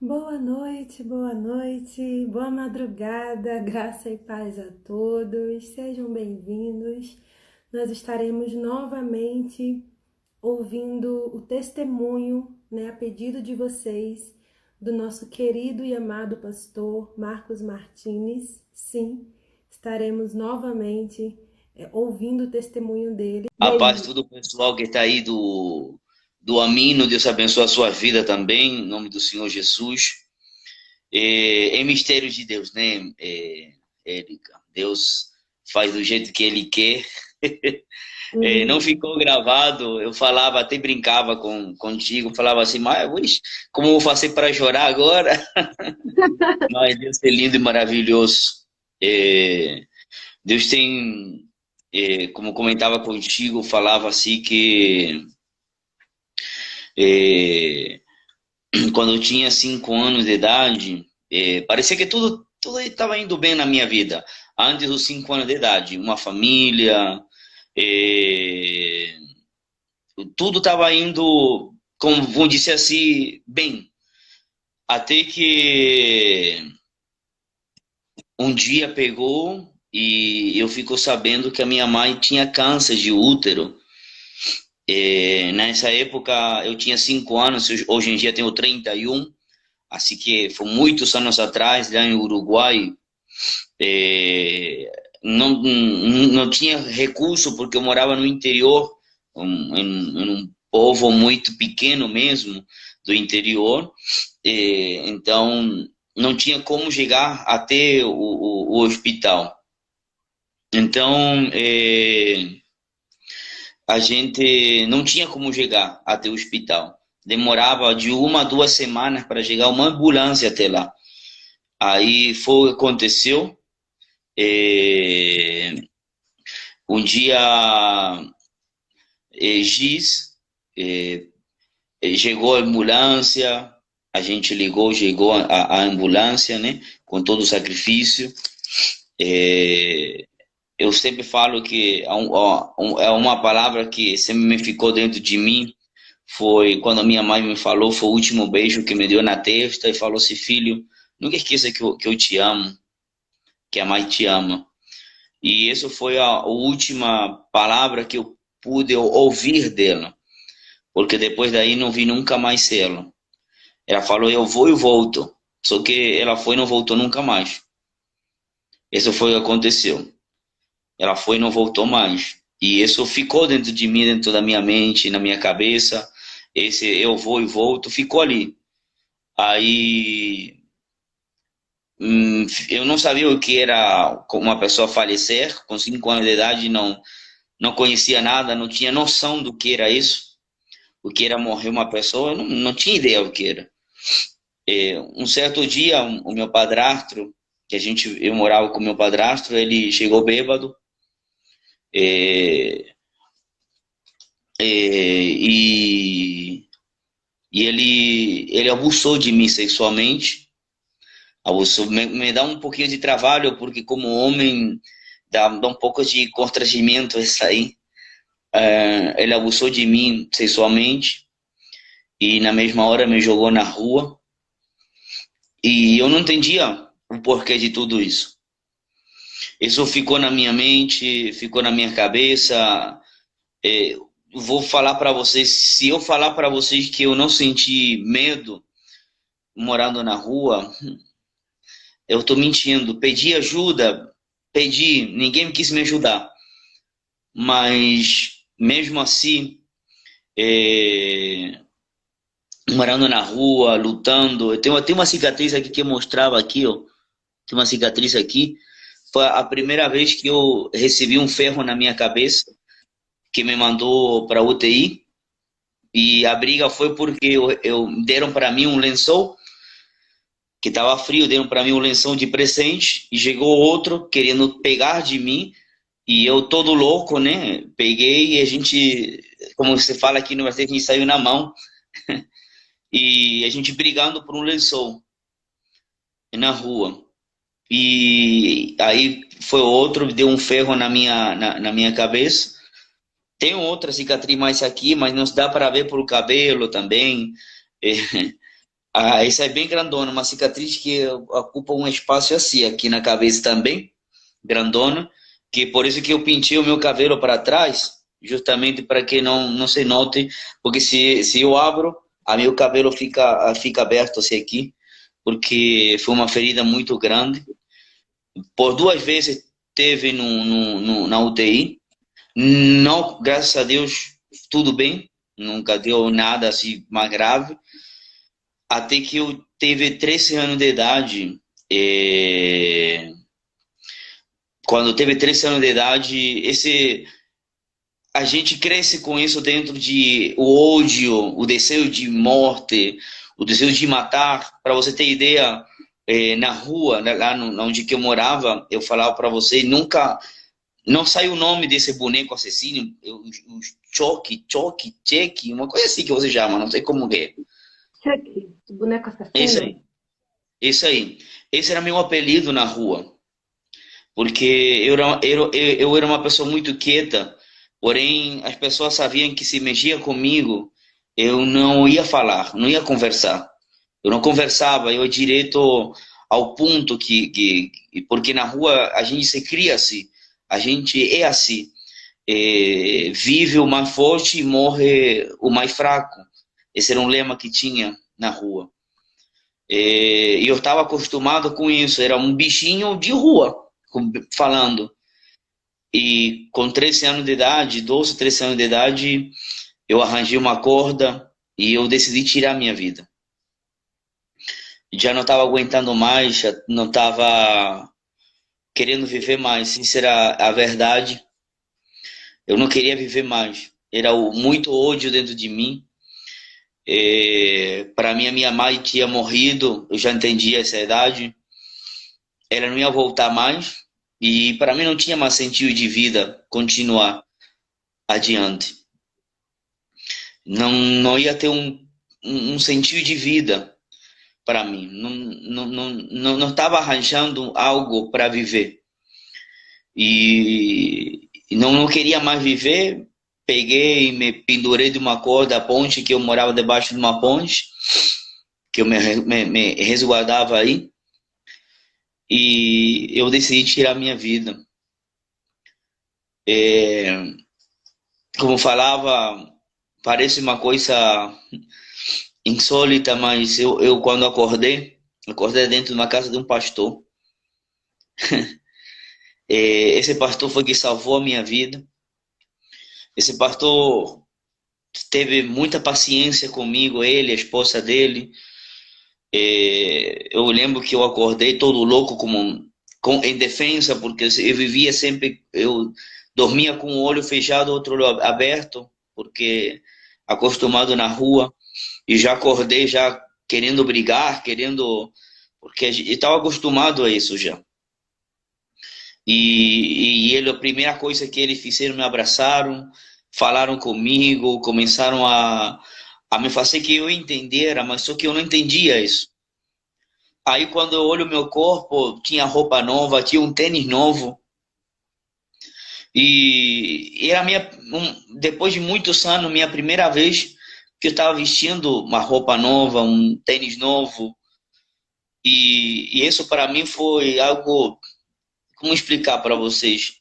Boa noite, boa madrugada, graça e paz a todos, sejam bem-vindos. Nós estaremos novamente ouvindo o testemunho, a pedido de vocês, do nosso querido e amado pastor Marcos Martins. Sim, estaremos novamente ouvindo o testemunho dele. A paz, todo o pessoal que está aí do Amino, Deus abençoe a sua vida também, em nome do Senhor Jesus. É mistério de Deus, né, Érica? Deus faz do jeito que Ele quer. Não ficou gravado, eu falava, até brincava contigo, falava assim, mas como eu vou fazer para chorar agora? Mas Deus é lindo e maravilhoso. É, Deus tem, como comentava contigo, falava assim que é, quando eu tinha 5 anos de idade, parecia que tudo estava indo bem na minha vida. Antes dos 5 anos de idade, uma família, é, tudo estava indo, como vamos dizer assim, bem. Até que um dia pegou e eu fico sabendo que a minha mãe tinha câncer de útero. Nessa época eu tinha 5 anos, hoje em dia tenho 31, assim que foi muitos anos atrás, lá em Uruguai. Não tinha recurso porque eu morava no interior, em um povo muito pequeno mesmo, do interior. Então não tinha como chegar até o hospital. Então a gente não tinha como chegar até o hospital. Demorava de 1 a 2 semanas para chegar uma ambulância até lá. Aí foi o que aconteceu. É, um dia Giz, é, chegou a ambulância, a gente ligou, chegou a ambulância, né? Com todo o sacrifício. É, eu sempre falo que é uma palavra que sempre me ficou dentro de mim. Foi quando a minha mãe me falou, foi o último beijo que me deu na testa e falou assim, filho, nunca esqueça que eu te amo, que a mãe te ama. E isso foi a última palavra que eu pude ouvir dela, porque depois daí não vi nunca mais ela. Ela falou, eu vou e volto. Só que ela foi e não voltou nunca mais. Isso foi o que aconteceu. Ela foi e não voltou mais. E isso ficou dentro de mim, dentro da minha mente, na minha cabeça. Esse eu vou e volto ficou ali. Aí eu não sabia o que era uma pessoa falecer. Com 5 anos de idade, não conhecia nada, não tinha noção do que era isso. O que era morrer uma pessoa, eu não tinha ideia o que era. Um certo dia, o meu padrasto, eu morava com o meu padrasto, ele chegou bêbado, é, e ele abusou de mim sexualmente, abusou, me dá um pouquinho de trabalho, porque como homem dá um pouco de constrangimento isso aí. Ele abusou de mim sexualmente e na mesma hora me jogou na rua e eu não entendia o porquê de tudo isso. Isso ficou na minha mente, ficou na minha cabeça. Vou falar para vocês, se eu falar para vocês que eu não senti medo morando na rua, eu estou mentindo. Pedi ajuda, pedi, ninguém quis me ajudar. Mas mesmo assim, morando na rua, lutando, eu tenho uma cicatriz aqui que eu mostrava aqui, ó. Tem uma cicatriz aqui. Foi a primeira vez que eu recebi um ferro na minha cabeça, que me mandou para UTI. E a briga foi porque deram para mim um lençol, que estava frio, deram para mim um lençol de presente, e chegou outro querendo pegar de mim, e eu todo louco, né? Peguei e a gente, como você fala aqui no Brasil, a gente saiu na mão, e a gente brigando por um lençol na rua. E aí foi outro, deu um ferro na minha cabeça. Tem outra cicatriz mais aqui, mas não dá para ver pelo cabelo também. Ah, isso é bem grandona, uma cicatriz que ocupa um espaço assim, aqui na cabeça também, grandona, que por isso que eu pintei o meu cabelo para trás, justamente para que não se note, porque se eu abro, a meu cabelo fica aberto assim aqui, porque foi uma ferida muito grande. Por duas vezes teve na UTI, não, graças a Deus, tudo bem, nunca deu nada assim mais grave, até que eu teve 13 anos de idade, é, quando teve 13 anos de idade, a gente cresce com isso dentro de o ódio, o desejo de morte, o desejo de matar. Para você ter ideia, na rua, lá onde que eu morava, eu falava para você, nunca, não saiu o nome desse boneco assassino, o Choque, Cheque, uma coisa assim que você chama, não sei como é. Chucky, o boneco É isso assassino? aí, é isso aí. Esse era meu apelido na rua. Porque eu era uma pessoa muito quieta, porém as pessoas sabiam que se mexia comigo, eu não ia falar, não ia conversar. Eu não conversava, eu ia direto ao ponto porque na rua a gente se cria assim, a gente é assim, vive o mais forte e morre o mais fraco. Esse era um lema que tinha na rua. E eu estava acostumado com isso, era um bichinho de rua falando. E com 13 anos de idade, 12, 13 anos de idade, eu arranjei uma corda e eu decidi tirar minha vida. Já não estava aguentando mais, já não estava querendo viver mais. Sincera a verdade, eu não queria viver mais. Era muito ódio dentro de mim. Para mim, a minha mãe tinha morrido, eu já entendia essa idade. Ela não ia voltar mais. E para mim não tinha mais sentido de vida continuar adiante. Não ia ter um sentido de vida para mim. Não estava arranjando algo para viver. E não queria mais viver. Peguei e me pendurei de uma corda da ponte, que eu morava debaixo de uma ponte, que eu me resguardava aí. E eu decidi tirar minha vida. Como falava, parece uma coisa insólita, mas eu quando acordei dentro de uma casa de um pastor. Esse pastor foi que salvou a minha vida. Esse pastor teve muita paciência comigo, ele, a esposa dele. Eu lembro que eu acordei todo louco, em defesa, porque eu vivia sempre, eu dormia com o olho fechado, outro olho aberto, porque acostumado na rua, e já acordei já querendo brigar, porque eu estava acostumado a isso já. E ele, a primeira coisa que eles fizeram, me abraçaram, falaram comigo, começaram a me fazer que eu entendera, mas só que eu não entendia isso. Aí quando eu olho meu corpo, tinha roupa nova, tinha um tênis novo. E era depois de muitos anos, minha primeira vez que eu estava vestindo uma roupa nova, um tênis novo. E isso para mim foi algo, como explicar para vocês?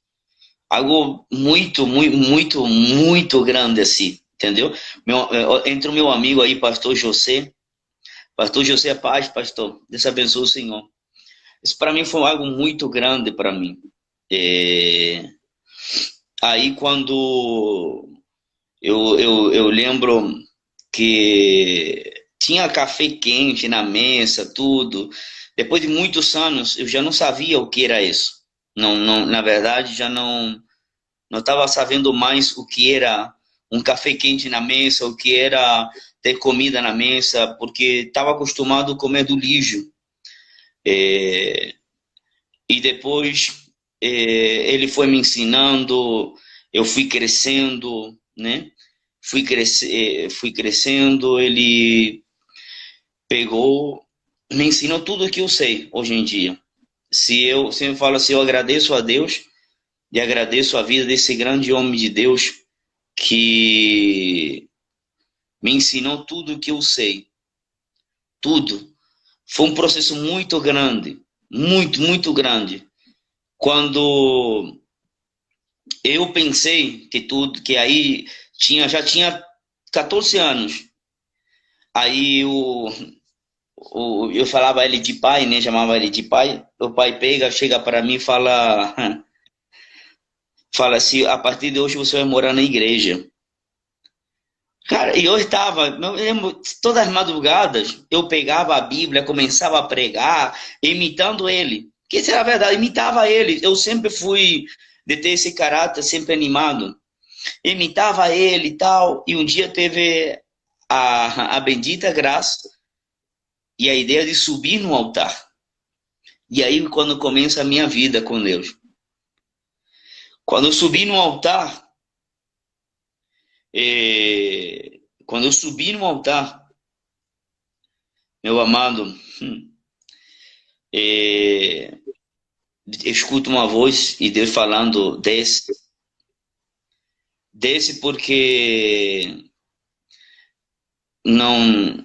Algo muito grande assim, entendeu? Entre o meu amigo aí, pastor José Paz, pastor, Deus abençoe o Senhor. Isso para mim foi algo muito grande para mim. É, Aí quando eu lembro que tinha café quente na mesa, tudo. Depois de muitos anos, eu já não sabia o que era isso. Na verdade, já não estava sabendo mais o que era um café quente na mesa, o que era ter comida na mesa, porque estava acostumado a comer do lixo. É, e depois ele foi me ensinando, eu fui crescendo, né? Fui crescendo, ele pegou, me ensinou tudo o que eu sei hoje em dia. Se eu sempre falo assim, eu agradeço a Deus e agradeço a vida desse grande homem de Deus que me ensinou tudo o que eu sei. tudo. Foi um processo muito grande, muito, muito grande. Quando eu pensei que tudo, que aí já tinha 14 anos. Aí eu falava ele de pai, né? Chamava ele de pai. O pai chega para mim e fala, fala assim, a partir de hoje você vai morar na igreja. Cara, e eu estava, eu lembro, todas as madrugadas, eu pegava a Bíblia, começava a pregar, imitando ele. Que isso era a verdade, imitava ele. Eu sempre fui de ter esse caráter, sempre animado. Imitava ele e tal. E um dia teve a bendita graça e a ideia de subir no altar. E aí, quando começa a minha vida com Deus. Quando eu subi no altar, quando eu subi no altar, meu amado, eu escuto uma voz e Deus falando, desce. Desce porque não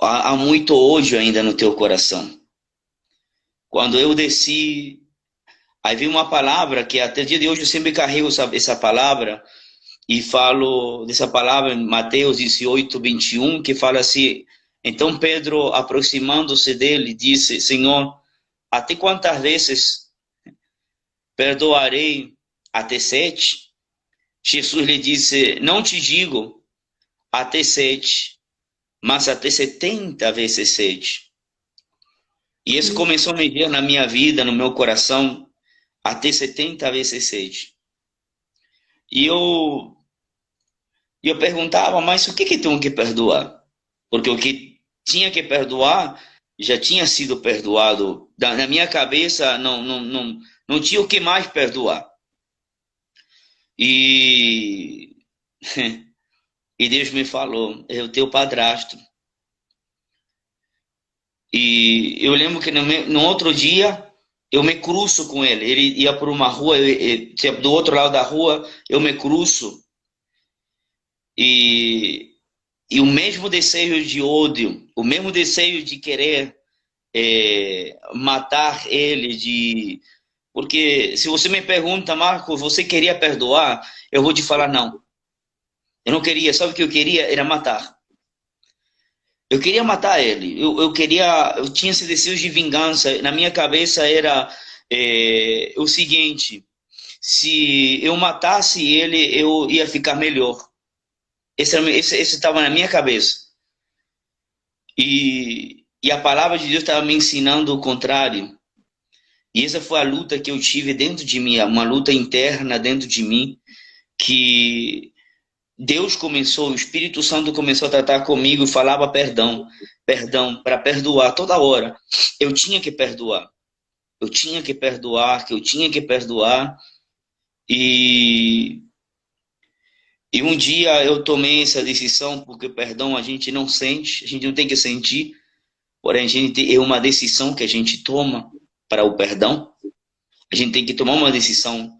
há muito hoje ainda no teu coração. Quando eu desci, aí veio uma palavra que até o dia de hoje eu sempre carrego essa palavra e falo dessa palavra em Mateus 18, 21, que fala assim, então Pedro, aproximando-se dele, disse, Senhor, até quantas vezes perdoarei? Até 7? Jesus lhe disse, não te digo até 7, mas até 70 vezes 7. E isso começou a mexer na minha vida, no meu coração, até 70 vezes 7. E eu perguntava, mas o que tenho que perdoar? Porque o que tinha que perdoar já tinha sido perdoado. Na minha cabeça não tinha o que mais perdoar. E, e Deus me falou, é o teu padrasto. E eu lembro que no outro dia eu me cruzo com ele. Ele ia por uma rua, do outro lado da rua eu me cruzo. E o mesmo desejo de ódio, o mesmo desejo de querer matar ele, porque se você me pergunta, Marco, você queria perdoar? Eu vou te falar não. Eu não queria, sabe o que eu queria? Era matar. Eu queria matar ele. Eu tinha esse desejo de vingança. Na minha cabeça era o seguinte: se eu matasse ele, eu ia ficar melhor. Esse estava na minha cabeça. E a palavra de Deus estava me ensinando o contrário. E essa foi a luta que eu tive dentro de mim, uma luta interna dentro de mim, que Deus começou, o Espírito Santo começou a tratar comigo e falava perdão, para perdoar toda hora. Eu tinha que perdoar. Eu tinha que perdoar, que eu tinha que perdoar. E um dia eu tomei essa decisão, porque perdão a gente não sente, a gente não tem que sentir, porém é uma decisão que a gente toma para o perdão. A gente tem que tomar uma decisão.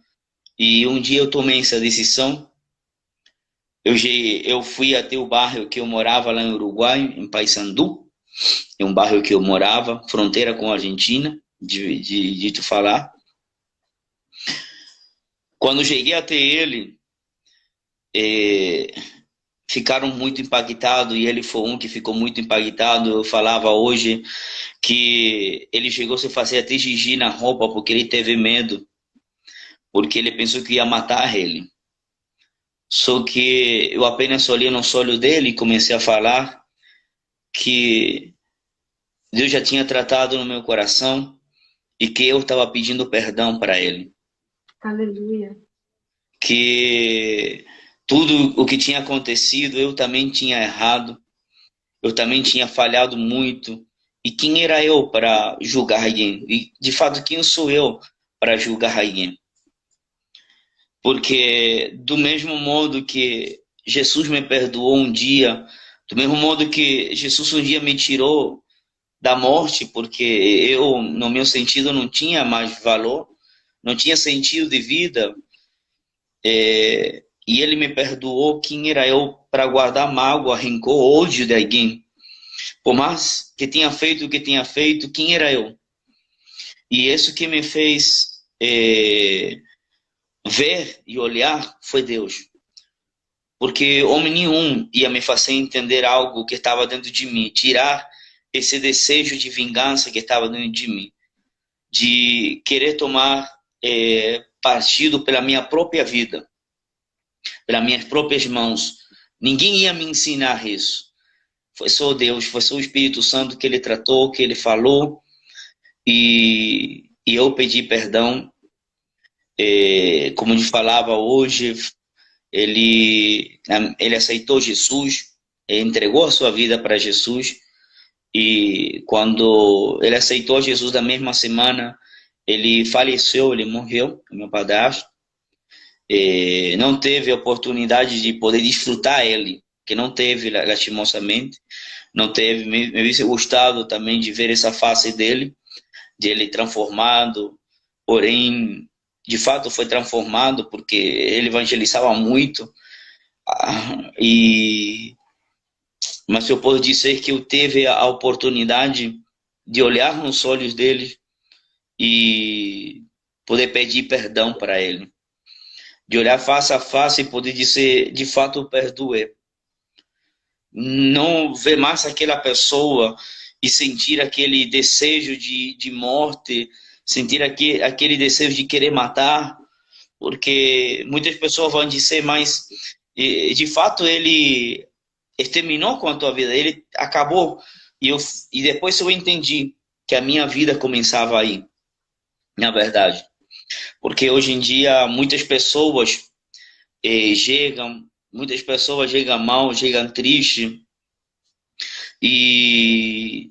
E um dia eu tomei essa decisão. Eu fui até o bairro que eu morava lá em Uruguai, em Paysandú. É um bairro que eu morava, fronteira com a Argentina, de tu falar. Quando cheguei até ele, ficaram muito impactados, e ele foi um que ficou muito impactado. Eu falava hoje que ele chegou a se fazer até xixi na roupa, porque ele teve medo, porque ele pensou que ia matar ele. Só que eu apenas olhei nos olhos dele e comecei a falar que Deus já tinha tratado no meu coração e que eu estava pedindo perdão para ele. Aleluia. Que tudo o que tinha acontecido, eu também tinha errado, eu também tinha falhado muito. E quem era eu para julgar alguém? E, de fato, quem sou eu para julgar alguém? Porque do mesmo modo que Jesus me perdoou um dia, do mesmo modo que Jesus um dia me tirou da morte, porque eu, no meu sentido, não tinha mais valor, não tinha sentido de vida, e ele me perdoou, quem era eu para guardar mágoa, rancor, ódio de alguém? Por mais que tinha feito o que tinha feito, quem era eu? E isso que me fez ver e olhar foi Deus. Porque homem nenhum ia me fazer entender algo que estava dentro de mim, tirar esse desejo de vingança que estava dentro de mim, de querer tomar partido pela minha própria vida, pelas minhas próprias mãos. Ninguém ia me ensinar isso. Foi só Deus, foi só o Espírito Santo que ele tratou, que ele falou, e eu pedi perdão. Como ele falava hoje, ele aceitou Jesus, entregou a sua vida para Jesus, e quando ele aceitou Jesus, da mesma semana, ele faleceu, ele morreu, meu padrasto. Não teve a oportunidade de poder desfrutar ele, que não teve, lastimosamente, não teve. Me hubiese gostado também de ver essa face dele, de ele transformado, porém, de fato foi transformado, porque ele evangelizava muito, mas eu posso dizer que eu tive a oportunidade de olhar nos olhos dele e poder pedir perdão para ele, de olhar face a face e poder dizer, de fato, eu perdoei. Não ver mais aquela pessoa e sentir aquele desejo de morte, sentir aquele desejo de querer matar, porque muitas pessoas vão dizer, mas de fato ele terminou com a tua vida, ele acabou. E depois eu entendi que a minha vida começava aí, na verdade. Porque hoje em dia muitas pessoas chegam mal, chegam tristes, e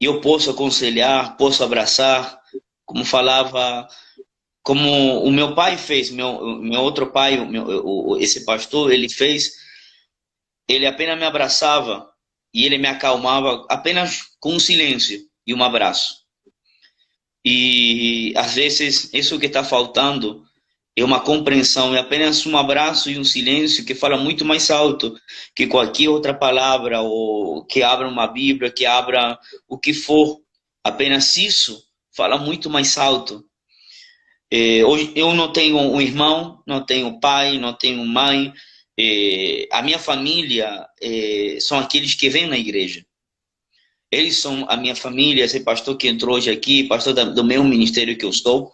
eu posso aconselhar, posso abraçar, como falava, como o meu pai fez, meu outro pai, esse pastor, ele fez, ele apenas me abraçava e ele me acalmava apenas com um silêncio e um abraço. E às vezes isso que está faltando é uma compreensão, é apenas um abraço e um silêncio que fala muito mais alto que qualquer outra palavra, ou que abra uma Bíblia, que abra o que for. Apenas isso fala muito mais alto. Hoje eu não tenho um irmão, não tenho pai, não tenho mãe. A minha família são aqueles que vêm na igreja. Eles são a minha família. Esse pastor que entrou hoje aqui, pastor do mesmo ministério que eu sou,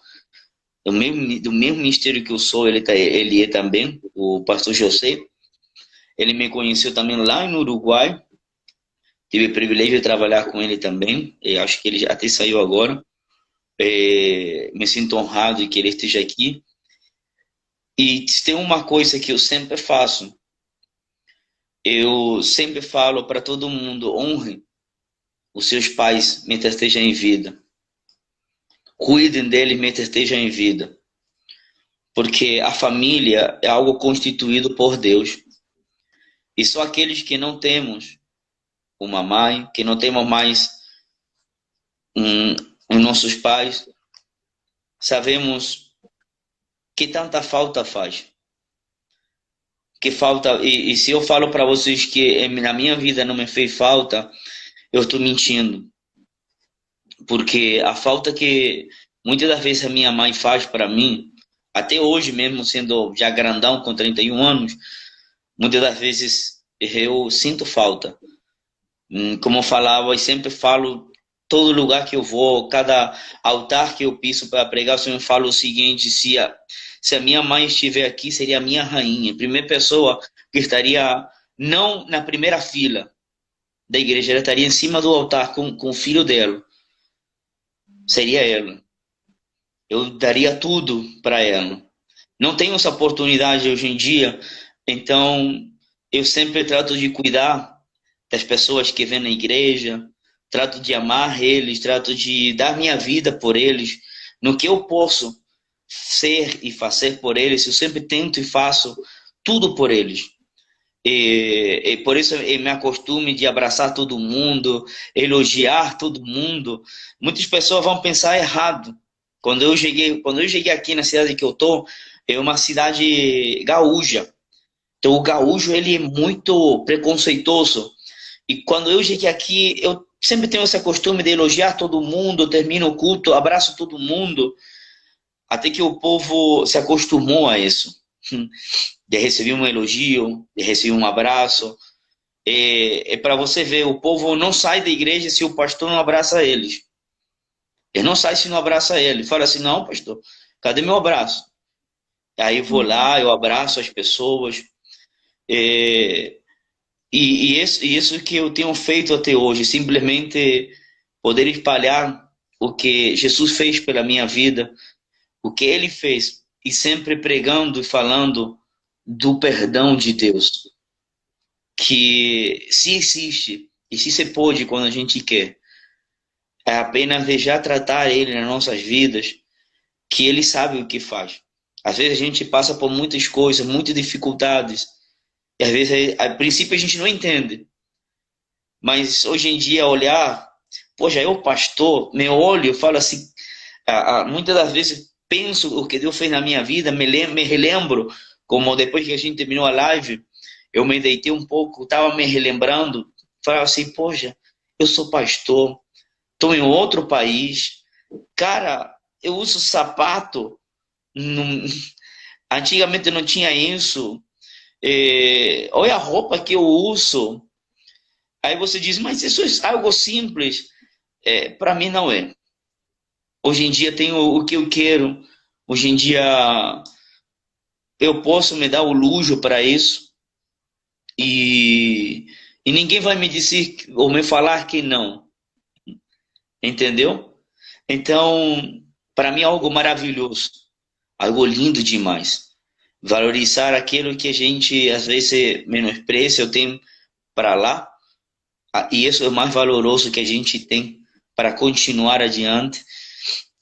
do mesmo ministério que eu sou, ele é também, o pastor José. Ele me conheceu também lá no Uruguai. Tive o privilégio de trabalhar com ele também. Acho que ele até saiu agora. Me sinto honrado de que ele esteja aqui. E tem uma coisa que eu sempre faço. Eu sempre falo para todo mundo: honre os seus pais mentre estejam em vida. Cuidem deles mentre estejam em vida. Porque a família é algo constituído por Deus. E só aqueles que não temos uma mãe, que não temos mais os nossos pais, sabemos que tanta falta faz. Que falta, e se eu falo para vocês que na minha vida não me fez falta, eu estou mentindo. Porque a falta que muitas das vezes a minha mãe faz para mim, até hoje mesmo sendo já grandão com 31 anos, muitas das vezes eu sinto falta. Como eu falava e sempre falo, todo lugar que eu vou, cada altar que eu piso para pregar, eu sempre falo o seguinte: se a minha mãe estiver aqui, seria a minha rainha, a primeira pessoa que estaria não na primeira fila da igreja, ela estaria em cima do altar com o filho dela. Seria ela. Eu daria tudo para ela. Não tenho essa oportunidade hoje em dia, então eu sempre trato de cuidar das pessoas que vêm na igreja, trato de amar eles, trato de dar minha vida por eles, no que eu posso ser e fazer por eles, eu sempre tento e faço tudo por eles. E por isso eu me acostumo de abraçar todo mundo, elogiar todo mundo. Muitas pessoas vão pensar errado. Quando eu cheguei aqui na cidade que eu tô, é uma cidade gaúcha. Então o gaúcho, ele é muito preconceituoso. E quando eu cheguei aqui, eu sempre tenho esse costume de elogiar todo mundo, eu termino o culto, abraço todo mundo, até que o povo se acostumou a isso. De receber um elogio, de receber um abraço. É para você ver, o povo não sai da igreja se o pastor não abraça eles. Ele não sai se não abraça ele. Fala assim, não, pastor, cadê meu abraço? Aí eu vou lá, eu abraço as pessoas. É, isso que eu tenho feito até hoje, simplesmente poder espalhar o que Jesus fez pela minha vida, o que ele fez, e sempre pregando e falando do perdão de Deus, que se existe e se se pode quando a gente quer, é apenas deixar tratar ele nas nossas vidas, que ele sabe o que faz. Às vezes a gente passa por muitas coisas, muitas dificuldades, e às vezes a princípio a gente não entende. Mas hoje em dia olhar, poxa, eu pastor, me olho, eu falo assim, muitas das vezes penso o que Deus fez na minha vida, me relembro, como depois que a gente terminou a live, eu me deitei um pouco, estava me relembrando, falava assim, poxa, eu sou pastor, estou em outro país, cara, eu uso sapato, não, antigamente não tinha isso, olha a roupa que eu uso. Aí você diz, mas isso é algo simples. Para mim não é. Hoje em dia tenho o que eu quero. Hoje em dia eu posso me dar o luxo para isso. E, e ninguém vai me dizer ou me falar que não. Entendeu? Então, para mim é algo maravilhoso. Algo lindo demais. Valorizar aquilo que a gente às vezes menospreza, eu tenho para lá. E isso é o mais valoroso que a gente tem para continuar adiante.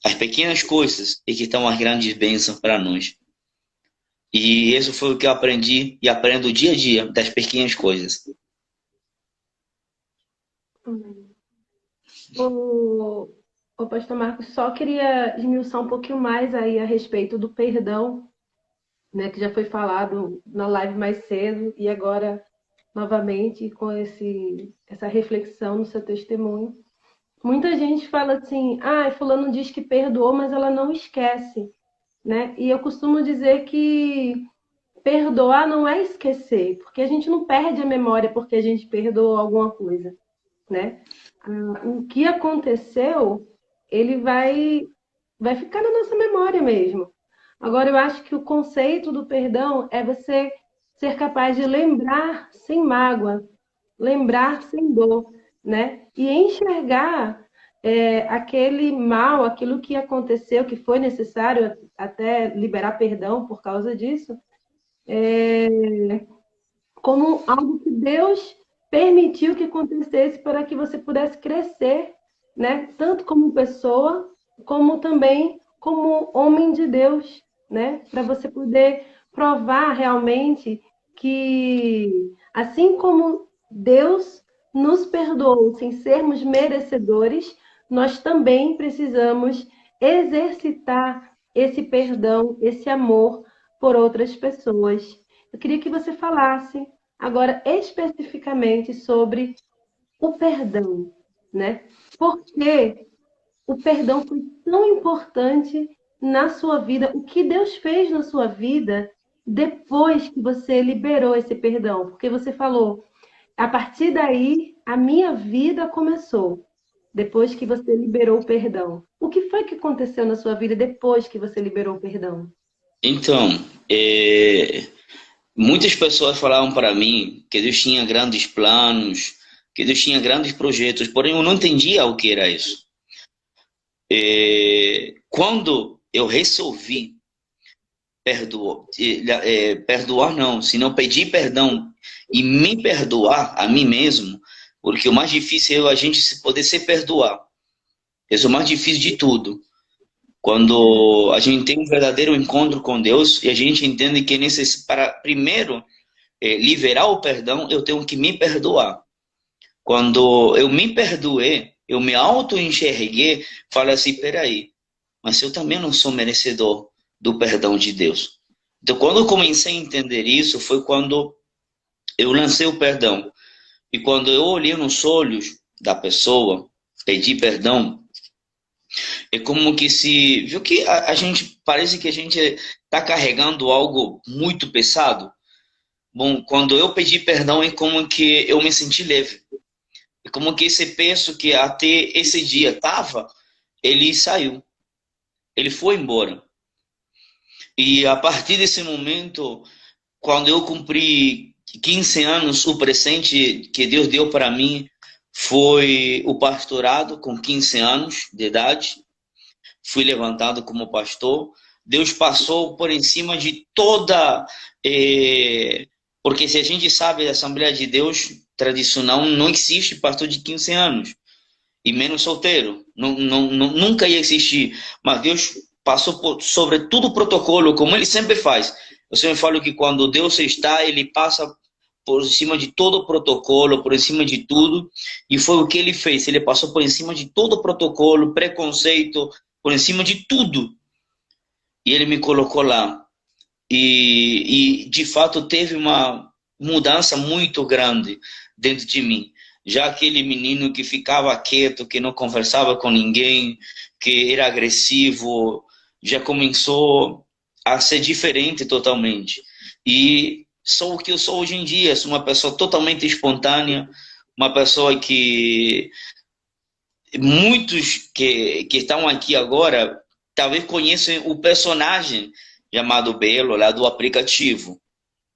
As pequenas coisas e que estão as grandes bênçãos para nós. E isso foi o que eu aprendi e aprendo dia a dia das pequenas coisas. O pastor Marcos, só queria esmiuçar um pouquinho mais aí a respeito do perdão, né, que já foi falado na live mais cedo e agora novamente com essa reflexão no seu testemunho. Muita gente fala assim, fulano diz que perdoou, mas ela não esquece, né? E eu costumo dizer que perdoar não é esquecer, porque a gente não perde a memória porque a gente perdoou alguma coisa, né? O que aconteceu, ele vai ficar na nossa memória mesmo. Agora, eu acho que o conceito do perdão é você ser capaz de lembrar sem mágoa, lembrar sem dor, né? E enxergar aquele mal, aquilo que aconteceu, que foi necessário até liberar perdão por causa disso, como algo que Deus permitiu que acontecesse para que você pudesse crescer, né? Tanto como pessoa, como também como homem de Deus, né? Para você poder provar realmente que, assim como Deus nos perdoou sem sermos merecedores, nós também precisamos exercitar esse perdão, esse amor por outras pessoas. Eu queria que você falasse agora especificamente sobre o perdão, né? Por que o perdão foi tão importante na sua vida? O que Deus fez na sua vida depois que você liberou esse perdão? Porque você falou, a partir daí, a minha vida começou. Depois que você liberou o perdão. O que foi que aconteceu na sua vida depois que você liberou o perdão? Então, muitas pessoas falavam para mim que Deus tinha grandes planos, que Deus tinha grandes projetos, porém eu não entendia o que era isso. Quando eu resolvi perdoar não, senão pedir perdão e me perdoar a mim mesmo, porque o mais difícil é a gente poder se perdoar. Isso é o mais difícil de tudo. Quando a gente tem um verdadeiro encontro com Deus e a gente entende que para primeiro liberar o perdão, eu tenho que me perdoar. Quando eu me perdoei, eu me auto-enxerguei, falo assim, peraí, mas eu também não sou merecedor do perdão de Deus. Então, quando eu comecei a entender isso, foi quando eu lancei o perdão. E quando eu olhei nos olhos da pessoa, pedi perdão, é como que se viu que a gente parece que a gente está carregando algo muito pesado. Bom, quando eu pedi perdão, é como que eu me senti leve. É como que esse peso que até esse dia tava, ele saiu, ele foi embora. E a partir desse momento, quando eu cumpri 15 anos, o presente que Deus deu para mim foi o pastorado com 15 anos de idade. Fui levantado como pastor. Deus passou por em cima de toda. Porque se a gente sabe da Assembleia de Deus tradicional, não existe pastor de 15 anos, e menos solteiro. Nunca ia existir. Mas Deus passou sobre todo o protocolo, como ele sempre faz. Eu sempre falo que quando Deus está, ele passa por cima de todo o protocolo, por cima de tudo, e foi o que ele fez. Ele passou por cima de todo o protocolo, preconceito, por cima de tudo. E ele me colocou lá. E de fato teve uma mudança muito grande dentro de mim. Já aquele menino que ficava quieto, que não conversava com ninguém, que era agressivo, já começou a ser diferente totalmente. E sou o que eu sou hoje em dia, sou uma pessoa totalmente espontânea, uma pessoa que muitos que estão aqui agora talvez conheçam o personagem chamado Belo lá do aplicativo,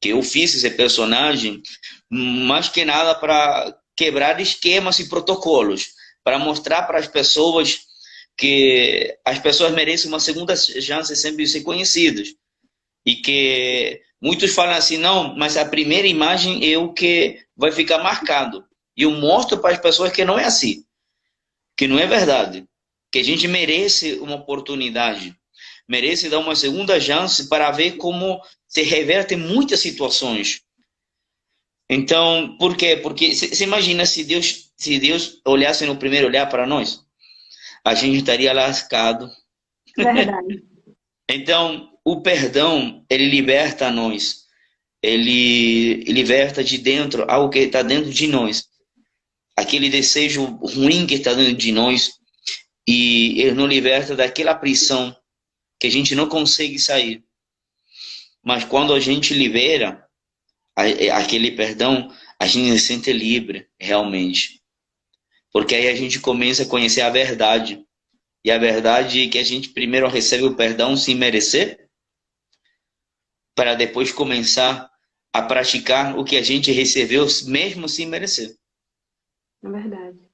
que eu fiz esse personagem mais que nada para quebrar esquemas e protocolos, para mostrar para as pessoas que as pessoas merecem uma segunda chance sempre de ser conhecidas. E que muitos falam assim, não, mas a primeira imagem é o que vai ficar marcado. E eu mostro para as pessoas que não é assim, que não é verdade, que a gente merece uma oportunidade, merece dar uma segunda chance para ver como se revertem muitas situações. Então, por quê? Porque você imagina se Deus olhasse no primeiro olhar para nós, a gente estaria lascado. Verdade. Então, o perdão, ele liberta nós. Ele liberta de dentro algo que está dentro de nós. Aquele desejo ruim que está dentro de nós. E ele nos liberta daquela prisão que a gente não consegue sair. Mas quando a gente libera aquele perdão, a gente se sente livre, realmente. Porque aí a gente começa a conhecer a verdade. E a verdade é que a gente primeiro recebe o perdão sem merecer, para depois começar a praticar o que a gente recebeu mesmo sem merecer. É verdade.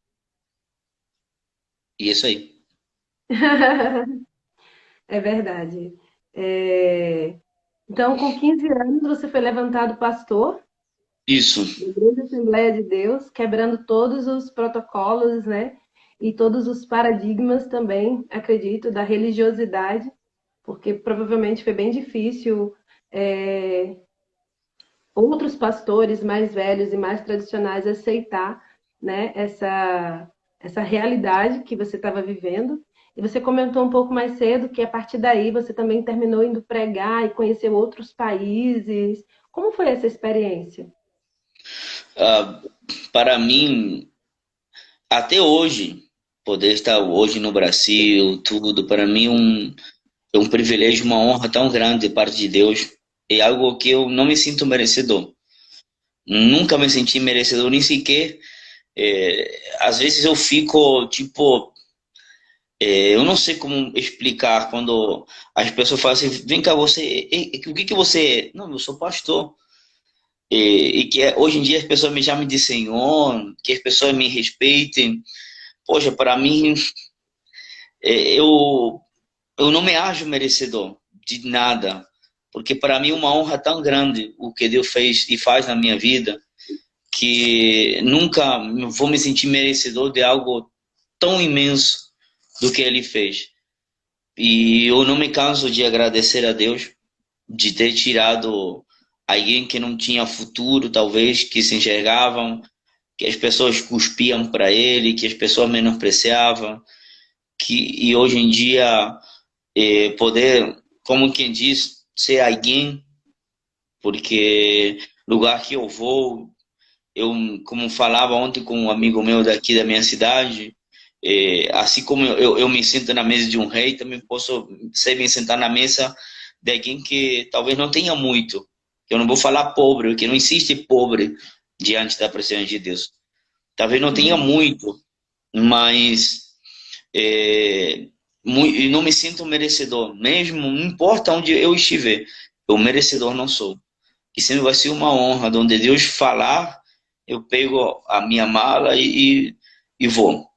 E é isso aí. É verdade. É, Então, com 15 anos, você foi levantado pastor Isso. da Igreja Assembleia de Deus, quebrando todos os protocolos, né? E todos os paradigmas também, acredito, da religiosidade, porque provavelmente foi bem difícil é, outros pastores mais velhos e mais tradicionais aceitar, né, essa realidade que você estava vivendo. E você comentou um pouco mais cedo que a partir daí você também terminou indo pregar e conheceu outros países. Como foi essa experiência? Ah, para mim, até hoje, poder estar hoje no Brasil, tudo, para mim é um privilégio, uma honra tão grande de parte de Deus. É algo que eu não me sinto merecedor. Nunca me senti merecedor, nem sequer. Às vezes eu fico, tipo, eu não sei como explicar quando as pessoas falam assim, vem cá, o que que você é? Não, eu sou pastor. E que hoje em dia as pessoas me chamam de Senhor, que as pessoas me respeitem. Poxa, para mim, eu não me acho merecedor de nada, porque para mim é uma honra tão grande o que Deus fez e faz na minha vida, que nunca vou me sentir merecedor de algo tão imenso do que Ele fez. E eu não me canso de agradecer a Deus de ter tirado alguém que não tinha futuro, talvez, que se enxergavam, que as pessoas cuspiam para ele, que as pessoas menospreciavam, e hoje em dia poder, como quem diz, ser alguém, porque lugar que eu vou, eu, como falava ontem com um amigo meu daqui da minha cidade, assim como eu me sinto na mesa de um rei, também posso ser me sentar na mesa de alguém que talvez não tenha muito. Eu não vou falar pobre, porque não existe pobre diante da presença de Deus. Talvez não tenha Uhum. muito, mas é, e não me sinto merecedor, mesmo, não importa onde eu estiver, eu merecedor não sou. E sempre vai ser uma honra, de onde Deus falar, eu pego a minha mala e vou.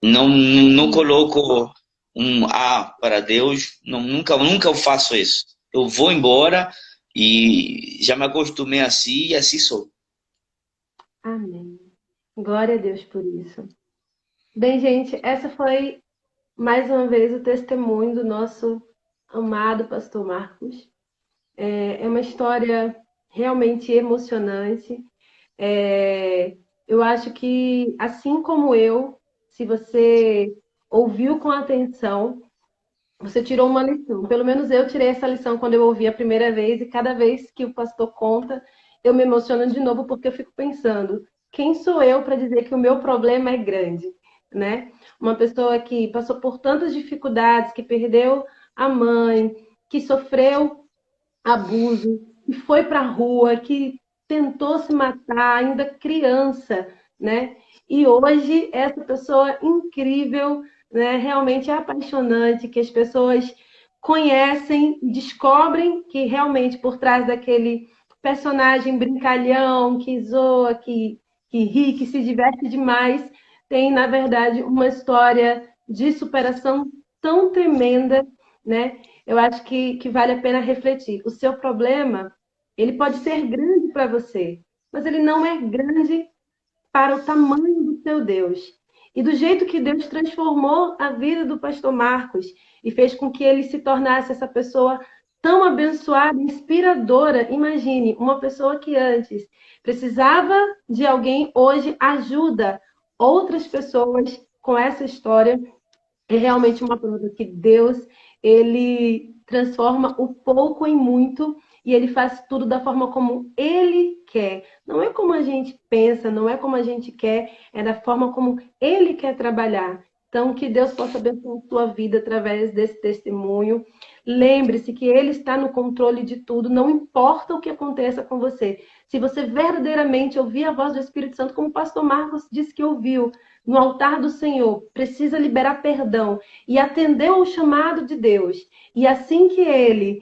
Não coloco um A para Deus, nunca eu faço isso. Eu vou embora e já me acostumei assim e assim sou. Amém. Glória a Deus por isso. Bem, gente, essa foi mais uma vez o testemunho do nosso amado pastor Marcos. É uma história realmente emocionante. Eu acho que, assim como eu, se você ouviu com atenção, você tirou uma lição. Pelo menos eu tirei essa lição quando eu ouvi a primeira vez, e cada vez que o pastor conta, eu me emociono de novo, porque eu fico pensando, quem sou eu para dizer que o meu problema é grande, né? Uma pessoa que passou por tantas dificuldades, que perdeu a mãe, que sofreu abuso, que foi para a rua, que tentou se matar ainda criança, né? E hoje essa pessoa incrível, né? Realmente é apaixonante, que as pessoas conhecem, descobrem que realmente por trás daquele personagem brincalhão, que zoa, que ri, que se diverte demais, tem, na verdade, uma história de superação tão tremenda, né? Eu acho que vale a pena refletir. O seu problema, ele pode ser grande para você, mas ele não é grande para o tamanho do seu Deus. E do jeito que Deus transformou a vida do pastor Marcos e fez com que ele se tornasse essa pessoa tão abençoada, inspiradora. Imagine, uma pessoa que antes precisava de alguém, hoje ajuda outras pessoas com essa história. É realmente uma prova que Deus, ele transforma o pouco em muito e ele faz tudo da forma como ele quer. Não é como a gente pensa, não é como a gente quer, é da forma como ele quer trabalhar. Então, que Deus possa abençoar a sua vida através desse testemunho. Lembre-se que Ele está no controle de tudo, não importa o que aconteça com você. Se você verdadeiramente ouvir a voz do Espírito Santo, como o pastor Marcos disse que ouviu, no altar do Senhor, precisa liberar perdão e atender ao chamado de Deus. E assim que ele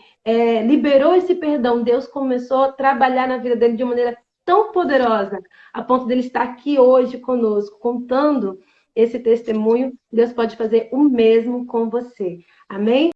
liberou esse perdão, Deus começou a trabalhar na vida dele de uma maneira tão poderosa, a ponto dele estar aqui hoje conosco, contando esse testemunho. Deus pode fazer o mesmo com você. Amém?